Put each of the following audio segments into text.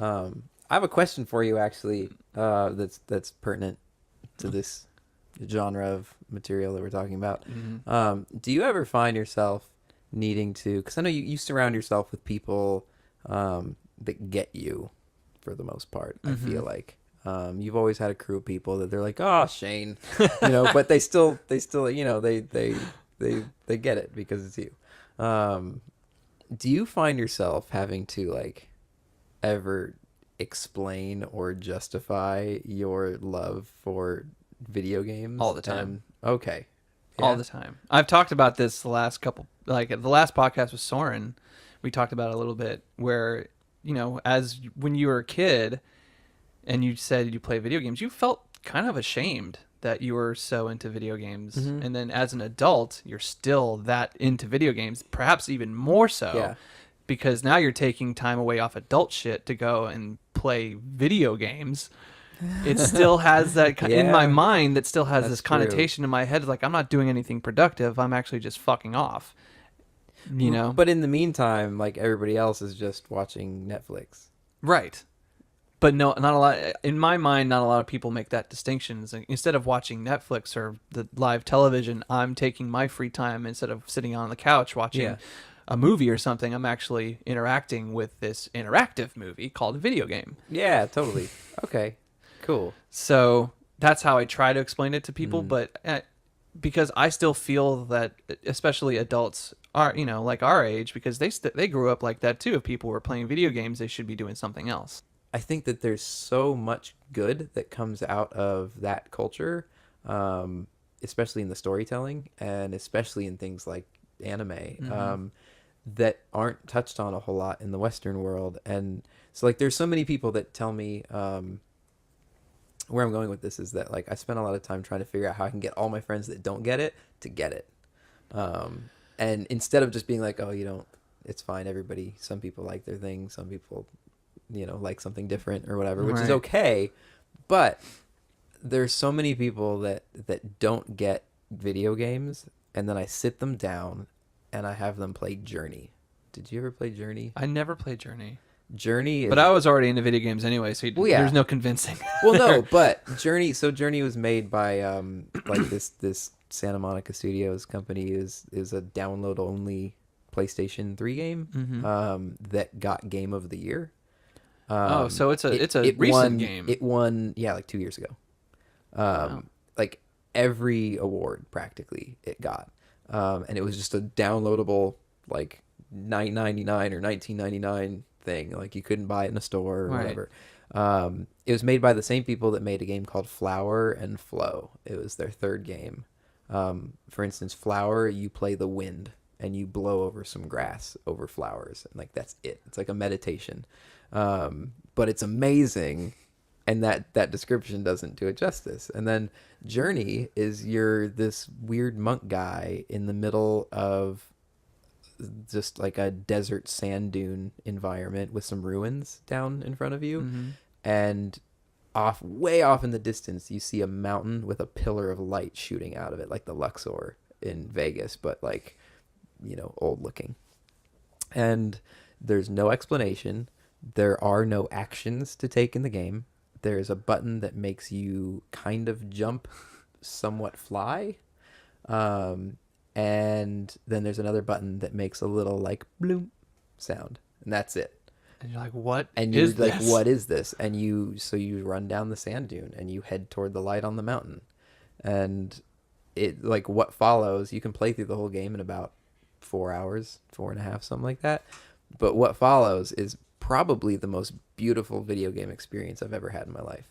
I have a question for you, actually, that's pertinent to this genre of material that we're talking about. Do you ever find yourself needing to, because I know you surround yourself with people that get you for the most part, I feel like. You've always had a crew of people that they're like, oh, Shane, but they still, they get it because it's you. Do you find yourself having to like ever explain or justify your love for video games? All the time. Okay. All the time. I've talked about this the last couple, like the last podcast with Soren, we talked about it a little bit where, as when you were a kid and you said you play video games, you felt kind of ashamed that you were so into video games. And then as an adult, you're still that into video games, perhaps even more so. Yeah. Because now you're taking time away off adult shit to go and play video games. It still has that in my mind. That still has this connotation in my head. Like I'm not doing anything productive. I'm actually just fucking off. But in the meantime, like everybody else is just watching Netflix. Right. But no, not a lot. In my mind, not a lot of people make that distinction. Instead of watching Netflix or the live television, I'm taking my free time instead of sitting on the couch watching a movie or something. I'm actually interacting with this interactive movie called a video game. Yeah, totally. Okay, cool. So that's how I try to explain it to people. But because I still feel that, especially adults are, like our age, because they grew up like that too. If people were playing video games, they should be doing something else. I think that there's so much good that comes out of that culture, especially in the storytelling and especially in things like anime, that aren't touched on a whole lot in the Western world. And so like there's so many people that tell me, where I'm going with this is that like I spend a lot of time trying to figure out how I can get all my friends that don't get it to get it. And instead of just being like, oh, it's fine, everybody, some people like their thing, some people like something different or whatever, which is okay. But there's so many people that don't get video games, and then I sit them down and I have them play Journey. Did you ever play Journey? I never played Journey. Journey is... But I was already into video games anyway, so there's no convincing. Well, no, but Journey was made by like this Santa Monica Studios company is a download only PlayStation 3 game that got Game of the Year. So it's a recent game. It won, like 2 years ago. Wow. Like every award practically it got, and it was just a downloadable like $9.99 or $19.99 thing. Like you couldn't buy it in a store or whatever. It was made by the same people that made a game called Flower and Flow. It was their third game. For instance, Flower, you play the wind and you blow over some grass over flowers, and like that's it. It's like a meditation. But it's amazing, and that description doesn't do it justice. And then Journey is you're this weird monk guy in the middle of just like a desert sand dune environment with some ruins down in front of you, and way off in the distance you see a mountain with a pillar of light shooting out of it, like the Luxor in Vegas, but like old looking. And there's no explanation. There are no actions to take in the game. There's a button that makes you kind of jump, somewhat fly. And then there's another button that makes a little like bloom sound. And that's it. And you're like, what and you're like, what is this? And you run down the sand dune and you head toward the light on the mountain. And it like what follows, you can play through the whole game in about 4 hours, 4.5, something like that. But what follows is probably the most beautiful video game experience I've ever had in my life.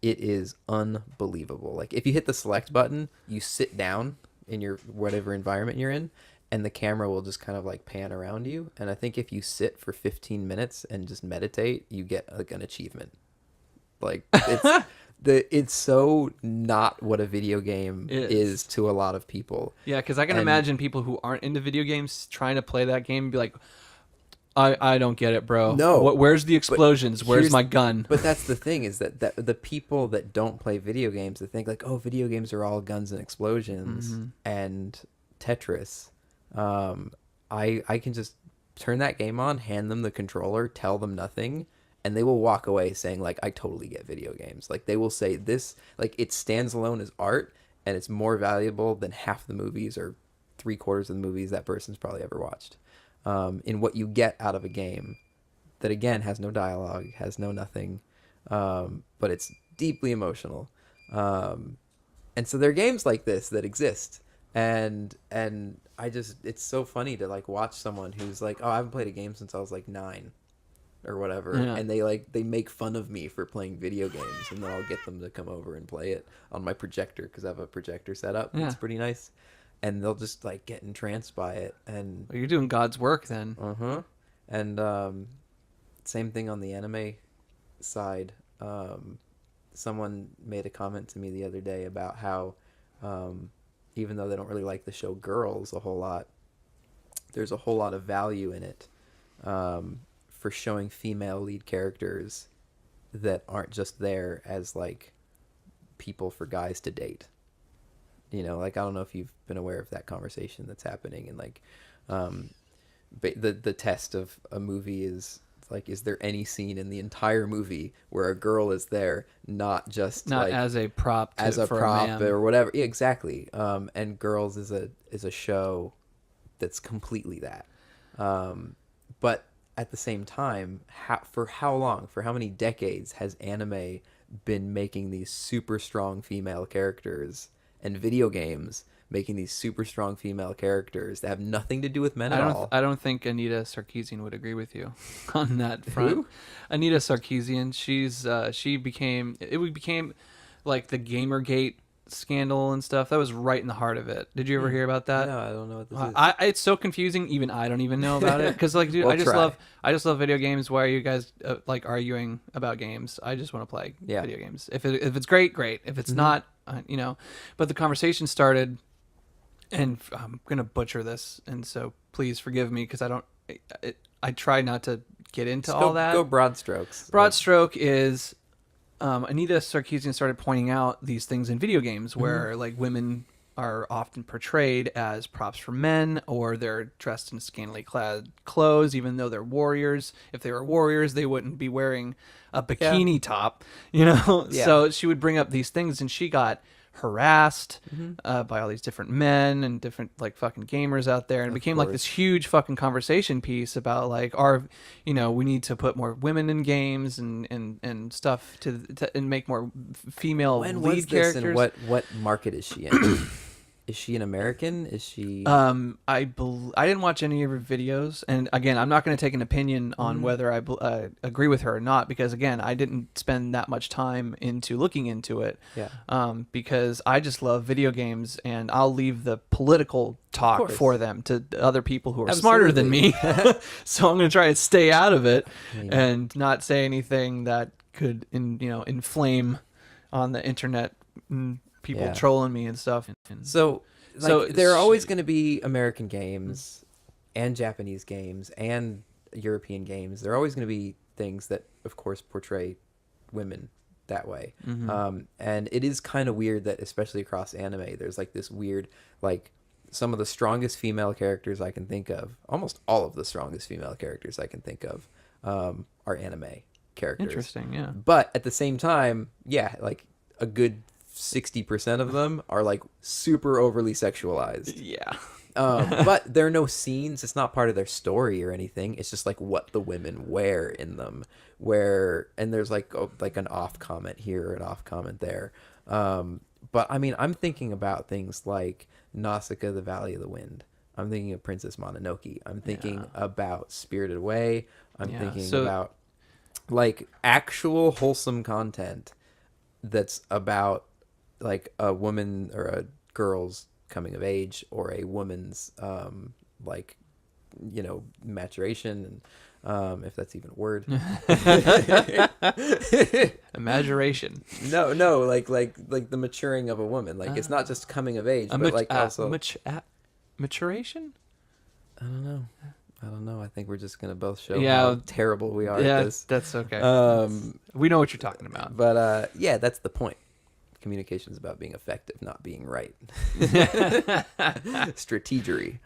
It is unbelievable. Like if you hit the select button, you sit down in your whatever environment you're in, and the camera will just kind of like pan around you. And I think if you sit for 15 minutes and just meditate, you get like an achievement. Like it's it's so not what a video game is to a lot of people. Yeah, because I can imagine people who aren't into video games trying to play that game and be like, I don't get it, bro. No. Where's the explosions? Where's my gun? But that's the thing, is that the people that don't play video games, they think like, oh, video games are all guns and explosions and Tetris. I can just turn that game on, hand them the controller, tell them nothing, and they will walk away saying like, I totally get video games. Like they will say this, like it stands alone as art, and it's more valuable than half the movies or 3/4 of the movies that person's probably ever watched. In what you get out of a game that again has no dialogue, has no nothing, but it's deeply emotional. And so there are games like this that exist, and it's so funny to like watch someone who's like, oh, I haven't played a game since I was like 9 or whatever, and they make fun of me for playing video games, and then I'll get them to come over and play it on my projector because I have a projector set up. It's pretty nice, and they'll just like get entranced by it. And well, you're doing God's work then. And same thing on the anime side. Someone made a comment to me the other day about how even though they don't really like the show Girls a whole lot, there's a whole lot of value in it for showing female lead characters that aren't just there as like people for guys to date. You know, like I don't know if you've been aware of that conversation that's happening, and like the test of a movie is like, is there any scene in the entire movie where a girl is there, not like, as a prop or whatever? Yeah, exactly. And Girls is a show that's completely that. But at the same time, for how long, for how many decades has anime been making these super strong female characters, and video games making these super strong female characters that have nothing to do with men at all? I don't think Anita Sarkeesian would agree with you on that front. Who? Anita Sarkeesian, she became like the Gamergate scandal and stuff. That was right in the heart of it. Did you ever hear about that? No, I don't know what this is. It's so confusing. Even I don't even know about it because, like, dude, We'll I just love video games. Why are you guys like arguing about games? I just want to play video games. If it's great, great. If it's not, you know. But the conversation started, and I'm gonna butcher this, and so please forgive me because I try not to get into all that. Go broad strokes. Broad stroke is. Anita Sarkeesian started pointing out these things in video games where like women are often portrayed as props for men, or they're dressed in scantily clad clothes, even though they're warriors. If they were warriors, they wouldn't be wearing a bikini top, you know? Yeah. So she would bring up these things, and she got harassed by all these different men and different like fucking gamers out there, and it became like this huge fucking conversation piece about like we need to put more women in games and stuff to and make more female lead characters. And what market is she in? Is she an American? Is she? I didn't watch any of her videos, and again, I'm not going to take an opinion on whether I agree with her or not, because again, I didn't spend that much time into looking into it. Yeah. Because I just love video games, and I'll leave the political talk for them to other people who are smarter than me. So I'm going to try and stay out of it and not say anything that could, inflame on the internet. People trolling me and stuff. So there are always going to be American games and Japanese games and European games. There are always going to be things that, of course, portray women that way. And it is kind of weird that, especially across anime, there's like this weird, like some of the strongest female characters I can think of, almost all of the strongest female characters I can think of, are anime characters. Interesting, yeah. But at the same time, like a good 60% of them are like super overly sexualized. Yeah. But there are no scenes. It's not part of their story or anything. It's just like what the women wear in them. And there's like an off comment here or an off comment there. But I mean, I'm thinking about things like Nausicaa, the Valley of the Wind. I'm thinking of Princess Mononoke. I'm thinking about Spirited Away. I'm thinking about like actual wholesome content that's about like a woman or a girl's coming of age, or a woman's maturation, and if that's even a word. Imagination. No, like the maturing of a woman. Like it's not just coming of age, but like also maturation. I don't know. I think we're just gonna both show how terrible we are at this. That's okay. We know what you're talking about. But that's the point. Communication is about being effective, not being right. Strategery.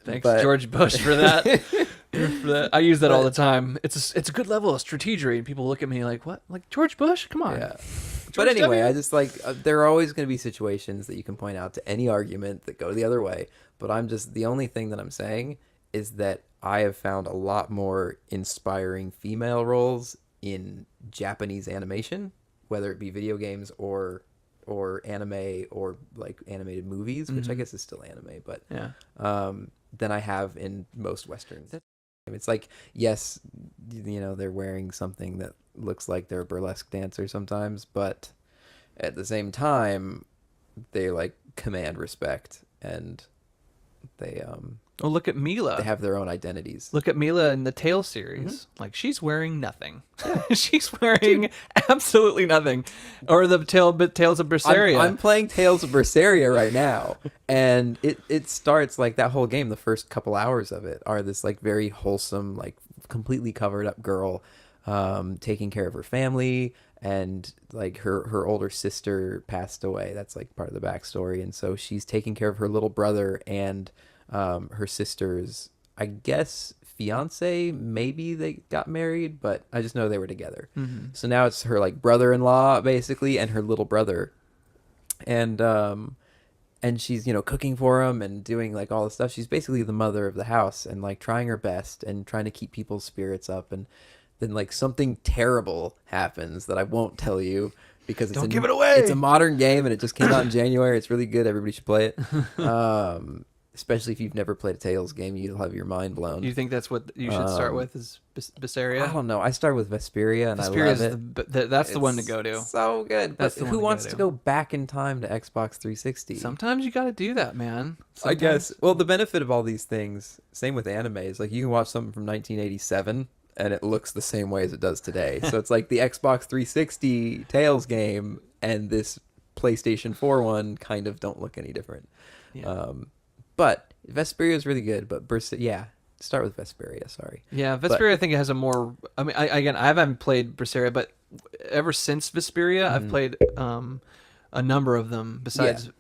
Thanks, But- George Bush, for that. I use that all the time. It's a good level of strategery, and people look at me like, "What? Like George Bush? Come on." Yeah. George But anyway, W? I just like there are always going to be situations that you can point out to any argument that go the other way. But I'm just the only thing that I'm saying is that I have found a lot more inspiring female roles in Japanese animation, whether it be video games or anime or like animated movies, which I guess is still anime, but Yeah. than I have in most westerns. It's like, yes, you know, they're wearing something that looks like they're a burlesque dancer sometimes, but at the same time, they like command respect and they Well, look at Mila. have their own identities. Look at Mila in the Tales series. Like, she's wearing nothing. She's wearing absolutely nothing. Or the Tales of Berseria. I'm playing Tales of Berseria right now, and it starts like that whole game. The first couple hours of it are this like very wholesome, like completely covered up girl taking care of her family, and like her older sister passed away. That's like part of the backstory, and so she's taking care of her little brother and her sister's, I guess, fiance. Maybe they got married, but I just know they were together. So now it's her like brother-in-law basically and her little brother, and she's, you know, cooking for him and doing like all this stuff. She's basically the mother of the house and like trying her best and trying to keep people's spirits up. And then like something terrible happens that I won't tell you because Don't give it away. It's a modern game and it just came out in January. It's really good. Everybody should play it. Especially if you've never played a Tales game, you'll have your mind blown. Do you think that's what you should start with? Is Berseria? I don't know. I started with Vesperia and Vesperia I is love it. that's the one to go to. So good. That's But the who one to wants go to to. go back in time to Xbox 360? Sometimes you got to do that, man. I guess. Sometimes. Well, the benefit of all these things, same with anime, is like you can watch something from 1987 and it looks the same way as it does today. So it's like the Xbox 360 Tales game and this PlayStation 4 one kind of don't look any different. Yeah. But Vesperia is really good. But start with Vesperia. Sorry. Yeah, Vesperia I think it has a more. I mean, I haven't played Berseria, but ever since Vesperia, I've played a number of them. Besides,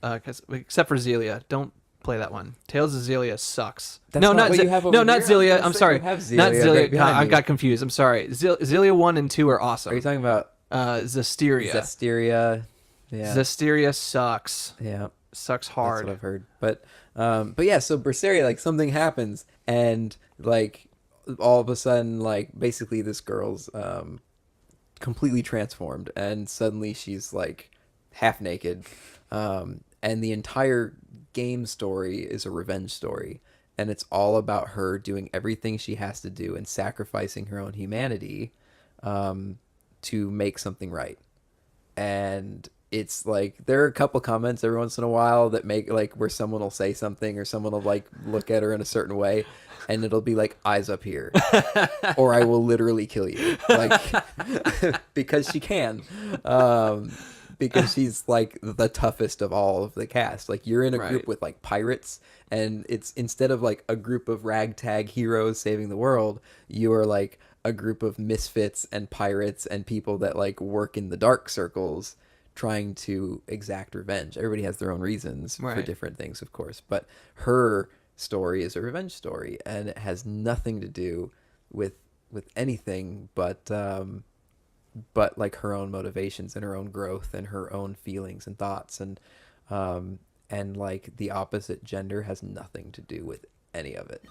except for Zelia, don't play that one. Tales of Zelia sucks. That's not what you have over not here? Zelia. I was I'm gonna say sorry, you have not Zelia Zelia. right behind I you. got confused. I'm sorry. Zelia 1 and 2 are awesome. Are you talking about Zestiria? Zestiria? Yeah. Zestiria sucks. Yeah. Sucks hard. That's what I've heard. But yeah, so Berseria, like something happens and like all of a sudden, like basically this girl's completely transformed and suddenly she's like half naked. And the entire game story is a revenge story. And it's all about her doing everything she has to do and sacrificing her own humanity to make something right. And it's like there are a couple comments every once in a while that make like where someone will say something or someone will like look at her in a certain way and it'll be like eyes up here or I will literally kill you, like because she can, because she's like the toughest of all of the cast. Like you're in a group with like pirates and it's instead of like a group of ragtag heroes saving the world, you are like a group of misfits and pirates and people that like work in the dark circles trying to exact revenge. Everybody has their own reasons for different things, of course, but her story is a revenge story and it has nothing to do with anything but like her own motivations and her own growth and her own feelings and thoughts, and like the opposite gender has nothing to do with any of it.